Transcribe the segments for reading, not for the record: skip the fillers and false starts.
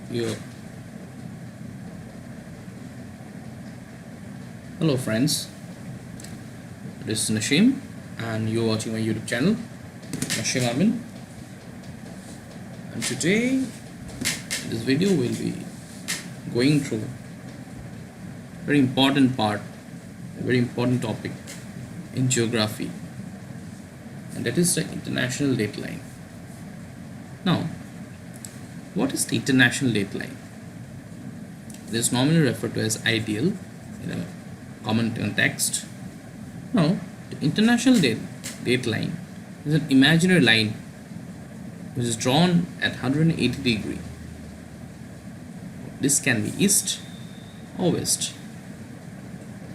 Yeah. Hello friends, this is Nashim and you're watching my YouTube channel Nashim Amin, and today in this video we'll be going through a very important part, a very important topic in geography, and that is the international date line. Now, what is the international date line? This is normally referred to as ideal in a common context. Now, the international date line is an imaginary line which is drawn at 180 degree. This can be east or west.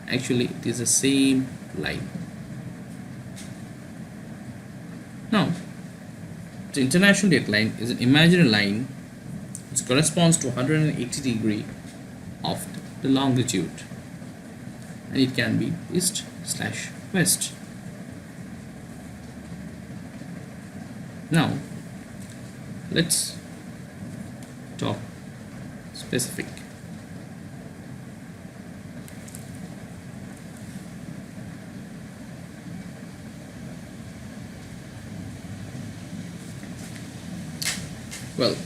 Actually, it is the same line. Now, the international date line is an imaginary line which corresponds to 180 degree of the longitude, and it can be east/west. Now, let's talk specific. Well,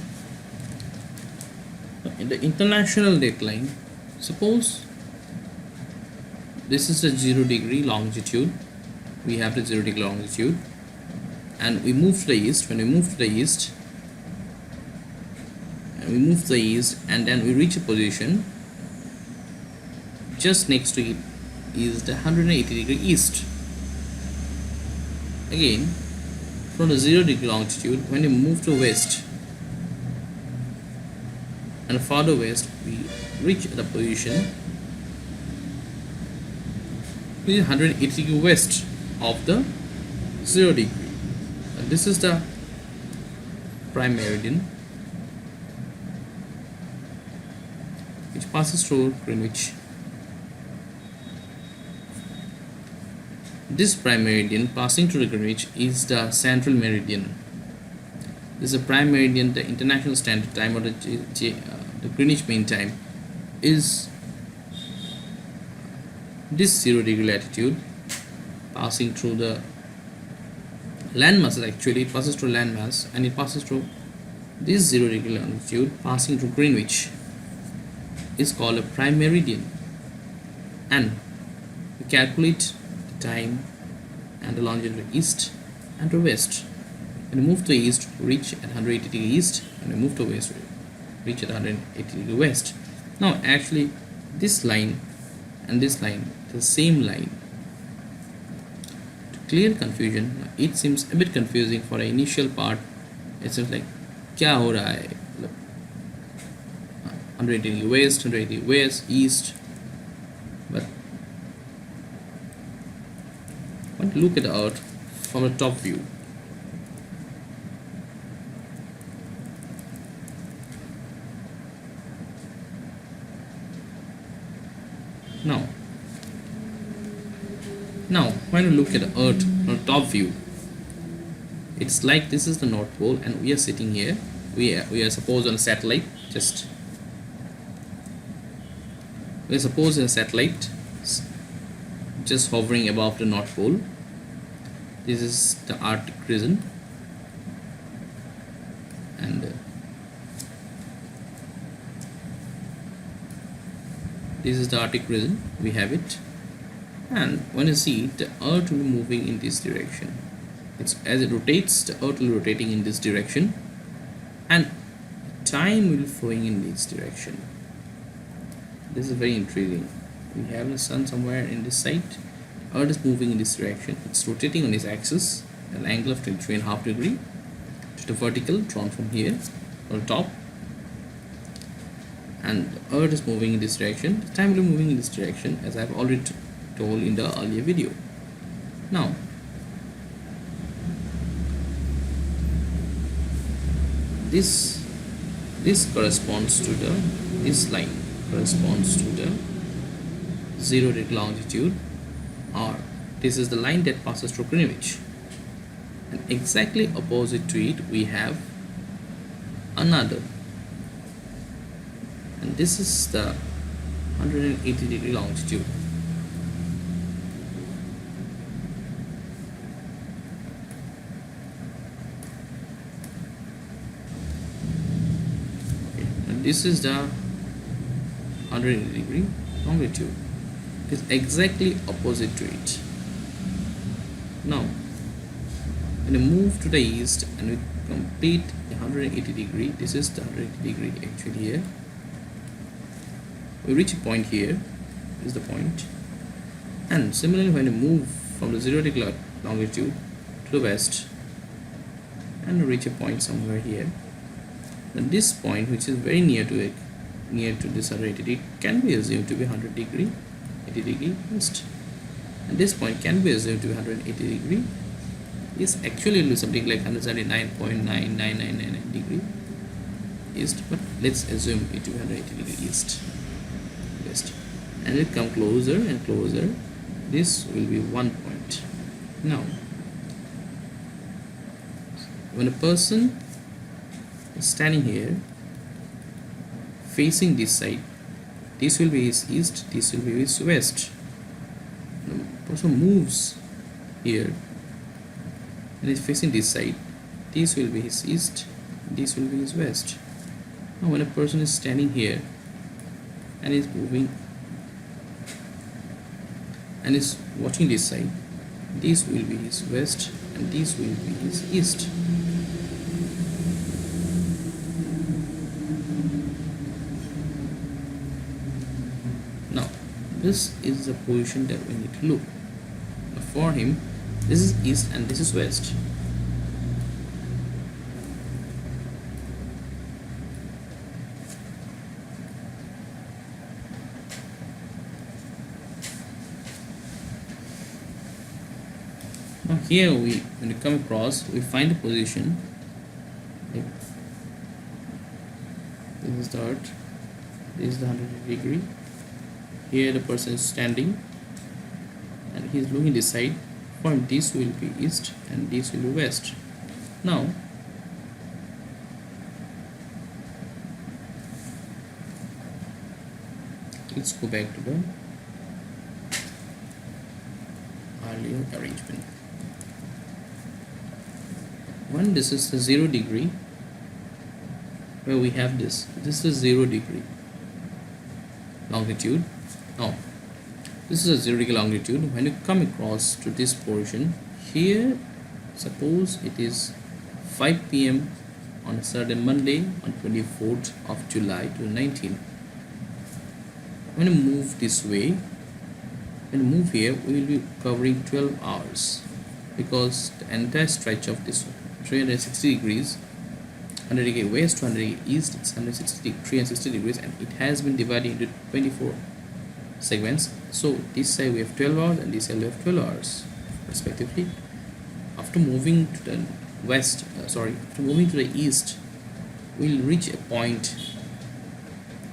in the international date line, suppose this is the 0 degree longitude. We have the 0 degree longitude, and we move to the east. When we move to the east, and then we reach a position just next to it is the 180 degree east. Again, from the 0 degree longitude, when we move to west and farther west, we reach the position 180 degree west of the 0 degree, and this is the prime meridian which passes through Greenwich. This prime meridian passing through Greenwich is the central meridian. This is a prime meridian. The international standard time, or the Greenwich Mean Time, is this 0 degree latitude passing through the landmass. Actually, it passes through landmass, and it passes through this 0 degree longitude passing through Greenwich is called a prime meridian, and we calculate the time and the longitude east and to west. When we move to the east, we reach at 180 degree east, and we move to west, we reach at 180 degree west. Now, actually, this line and this line, the same line. To clear confusion, it seems a bit confusing for the initial part. It seems like क्या हो रहा है, 180 degree west, 180 degree west, east. But I want to look at the earth from the top view. Now, when we look at the earth from the top view, it's like this is the North Pole, and we are sitting here. We are supposed on a satellite. We are supposed in a satellite just hovering above the North Pole. This is the Arctic region, and this is the Arctic region. We have it, and when you see, the earth will be moving in this direction. As it rotates, the earth will be rotating in this direction, and time will be flowing in this direction. This is very intriguing. We have the sun somewhere in this side. Earth is moving in this direction. It's rotating on its axis at an angle of 23.5 degree to the vertical drawn from here on the top, and the earth is moving in this direction. The time will be moving in this direction, as I've already told in the earlier video. Now, this corresponds to this line corresponds to the 0 degree longitude, or this is the line that passes through Greenwich, and exactly opposite to it we have another and this is the 180 degree longitude. Okay, and this is the 180 degree longitude. It is exactly opposite to it. Now when we move to the east and we complete the 180 degree, this is the 180 degree actually here. We reach a point here, this is the point, and similarly when we move from the 0 degree longitude to the west and we reach a point somewhere here, then this point, which is very near to it, near to this 180 degree, can be assumed to be 100 degree 80 degree east, and this point can be assumed to be 180 degree is actually something like 179.99999 degree east, but let's assume it to be 180 degree east west, and it come closer and closer. This will be 1 point. Now when a person is standing here facing this side, this will be his east, this will be his west. The person moves here and is facing this side, this will be his east, this will be his west. Now when a person is standing here and is moving and is watching this side, this will be his west and this will be his east. Now this is the position that we need to look. Now, for him, this is east and this is west. Now here when we come across, we find the position. Like this is the earth, this is the 180 degree. Here the person is standing and he is looking this side. For him, this will be east and this will be west. Now let's go back to the earlier arrangement. When this is the 0 degree, where we have this is 0 degree longitude. Now this is a 0 degree longitude. When you come across to this portion here, suppose it is 5 p.m. on a certain Monday on 24th of July 2019. When you move this way, when you move here, we will be covering 12 hours because the entire stretch of this 360 degrees, 100 degree west to 100 degree east, it's 360 degrees, and it has been divided into 24 segments. So this side we have 12 hours and this side we have 12 hours respectively. After moving to the west, after moving to the east, we'll reach a point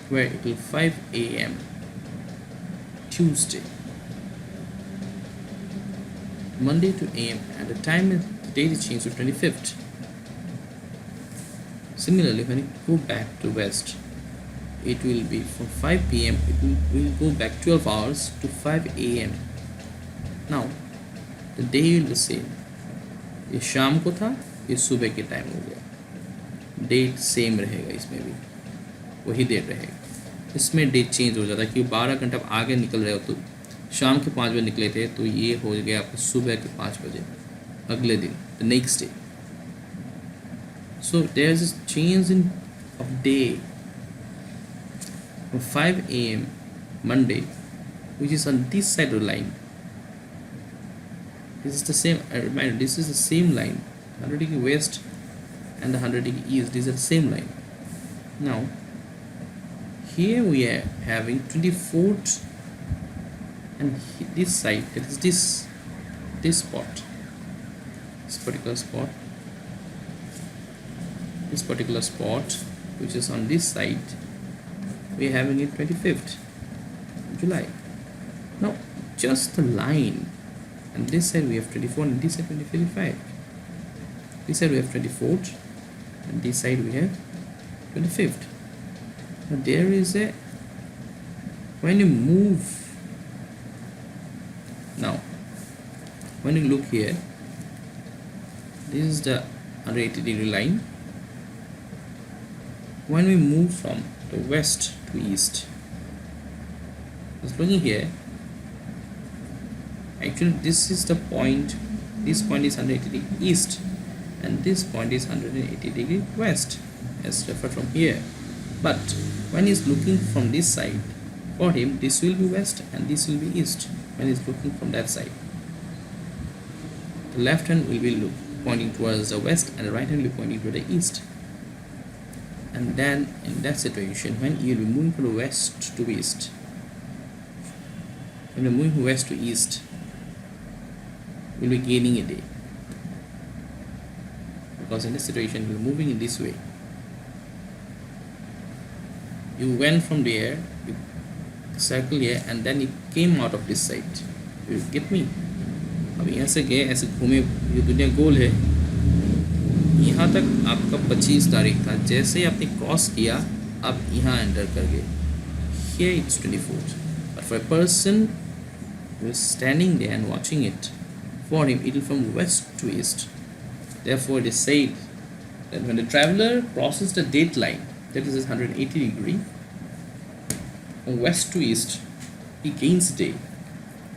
where it will 5 a.m. Tuesday, Monday to a.m. and the time the date is changed to 25th. Similarly, when you go back to west, it will be from 5 p.m. it will go back 12 hours to 5 a.m. Now the day will be the same. ये शाम को था, ये सुबह के time हो गया. Date same रहेगा, इसमें भी वही डेट रहेगा. इसमें डेट चेंज हो जाता है क्योंकि 12 घंटा आप आगे निकल रहे हो, तो शाम के 5 बजे निकले थे तो ये हो गया आपको सुबह के 5 बजे अगले दिन, the next day. So there is a change in of day from 5 a.m. Monday, which is on this side of the line. This is the same. I remind you, this is the same line. 100 degree west and the 100 degree east. These are the same line. Now here we are having 24th, and this side, that is this spot, this particular spot, which is on this side, we are having it 25th July. Now just the line, and this side we have 24 and this side 25. This side we have 24th and this side we have 25th. Now there is a, when you move, now when you look here, this is the 180-degree line. When we move from the west to east, just looking here, actually this is the point, this point is 180 degree east and this point is 180 degree west as referred from here. But when he's looking from this side, for him this will be west and this will be east. When he's looking from that side, the left hand will be pointing towards the west and the right hand will be pointing to the east. And then in that situation, when you will be moving from the west to east, when you're moving from west to east, we'll be gaining a day, because in this situation we're moving in this way. You went from there, you circle here and then it came out of this side. You get me? अब यहाँ से गए ऐसे घूमे, ये दुनिया गोल है, यहाँ तक आपका 25 तारीख था, जैसे ही आपने क्रॉस किया आप यहाँ एंटर कर गए. Here it's 24th, but for a person who is standing there and watching it, for him it will from west to east. Therefore it is said that when the traveler crosses the date line, that is 180 degree, from west to east, he gains a day,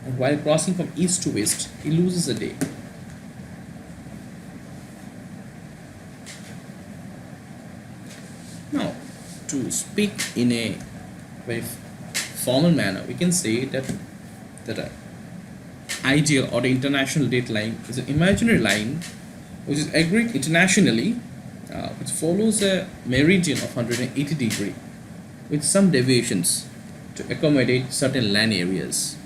and while crossing from east to west, he loses a day. Now, to speak in a very formal manner, we can say that an ideal or the international date line is an imaginary line which is agreed internationally, which follows a meridian of 180 degree with some deviations to accommodate certain land areas.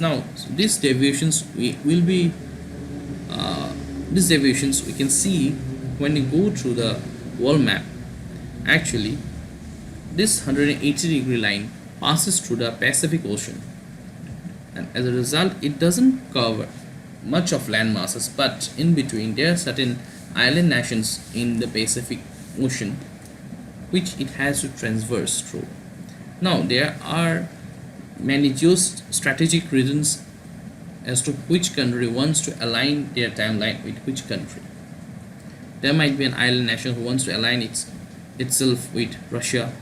Now, so these deviations we can see when we go through the world map. Actually, this 180 degree line passes through the Pacific Ocean, and as a result it doesn't cover much of land masses, but in between there are certain island nations in the Pacific Ocean which it has to traverse through. Now there are many geostrategic reasons as to which country wants to align their timeline with which country. There might be an island nation who wants to align itself with Russia,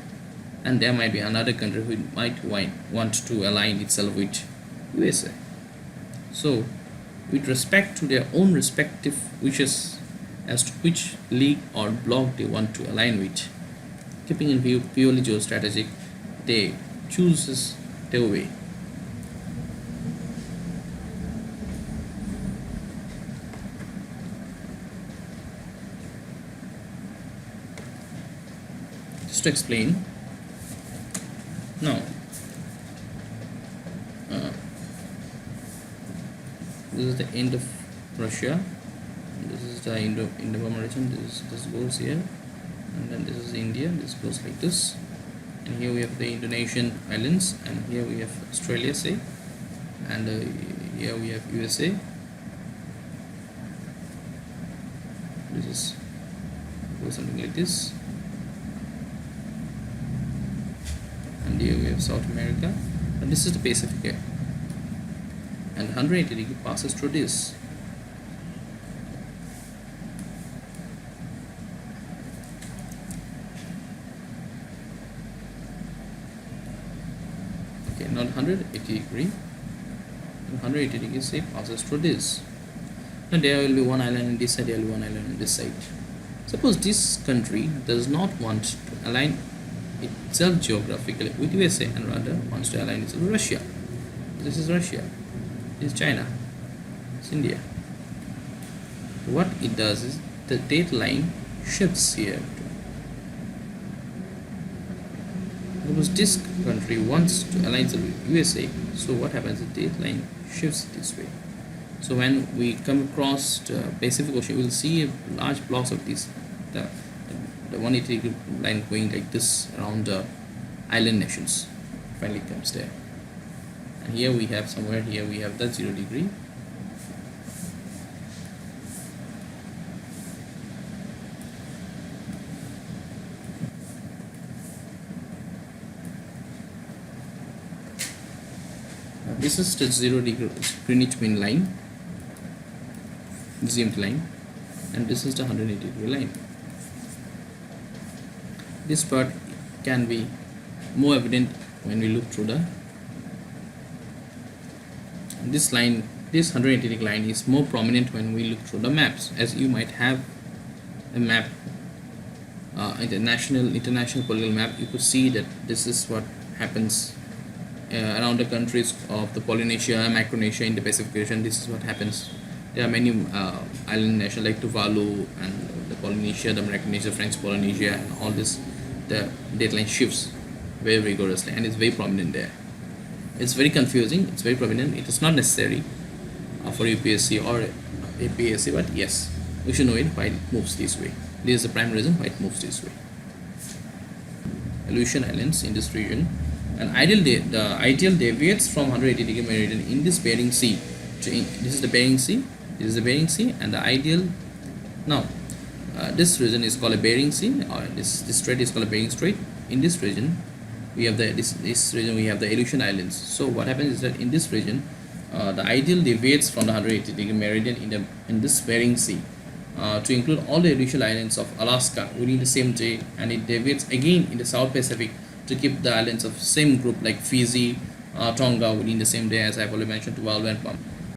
and there might be another country who might want to align itself with USA. So with respect to their own respective wishes as to which league or bloc they want to align with, keeping in view purely geostrategic, they chooses their way. Just to explain, now this is the end of Russia, this is the end of Indo-Burma region, this goes here, and then this is India, this goes like this, and here we have the Indonesian islands, and here we have Australia, say, and here we have USA. This is goes something like this, and here we have South America, and this is the Pacific here, and 180 degree passes through this. Okay, not 180 degree, 180 degree say passes through this. Now there will be one island on this side, there will be one island on this side. Suppose this country does not want to align itself geographically with USA and rather wants to align itself with Russia. This is Russia, this is China, this is India. What it does is the date line shifts here. Suppose this country wants to align itself with USA, so what happens? The date line shifts this way. So when we come across the Pacific Ocean, we will see large blocks of this, the 180 degree line going like this around the island nations. Finally comes there, and here we have somewhere here we have the 0 degree. This is the 0 degree Greenwich Mean Line, GMT line, and this is the 180 degree line. This part can be more evident when we look through this line. This 180 degree line is more prominent when we look through the maps, as you might have a map, international political map. You could see that this is what happens around the countries of the Polynesia, Micronesia in the Pacific Ocean. This is what happens. There are many island nations like Tuvalu and the Polynesia, the Micronesia, French Polynesia, and all this. The dateline shifts very rigorously, and it's very prominent there. It's very confusing. It's very prominent. It is not necessary for UPSC or APSC, but yes, we should know it why it moves this way. This is the prime reason why it moves this way. Aleutian Islands in this region. The ideal deviates from 180 degree meridian in this Bering Sea. This is the Bering Sea. This is the Bering Sea, and the ideal. Now, this region is called a Bering Sea, or this strait is called a Bering Strait. In this region, we have this region. We have the Aleutian Islands. So what happens is that in this region, the ideal deviates from the 180 degree meridian in this Bering Sea to include all the Aleutian Islands of Alaska within the same J, and it deviates again in the South Pacific to keep the islands of same group like Fiji, Tonga within the same day, as I've already mentioned, Tuvalu and Guam.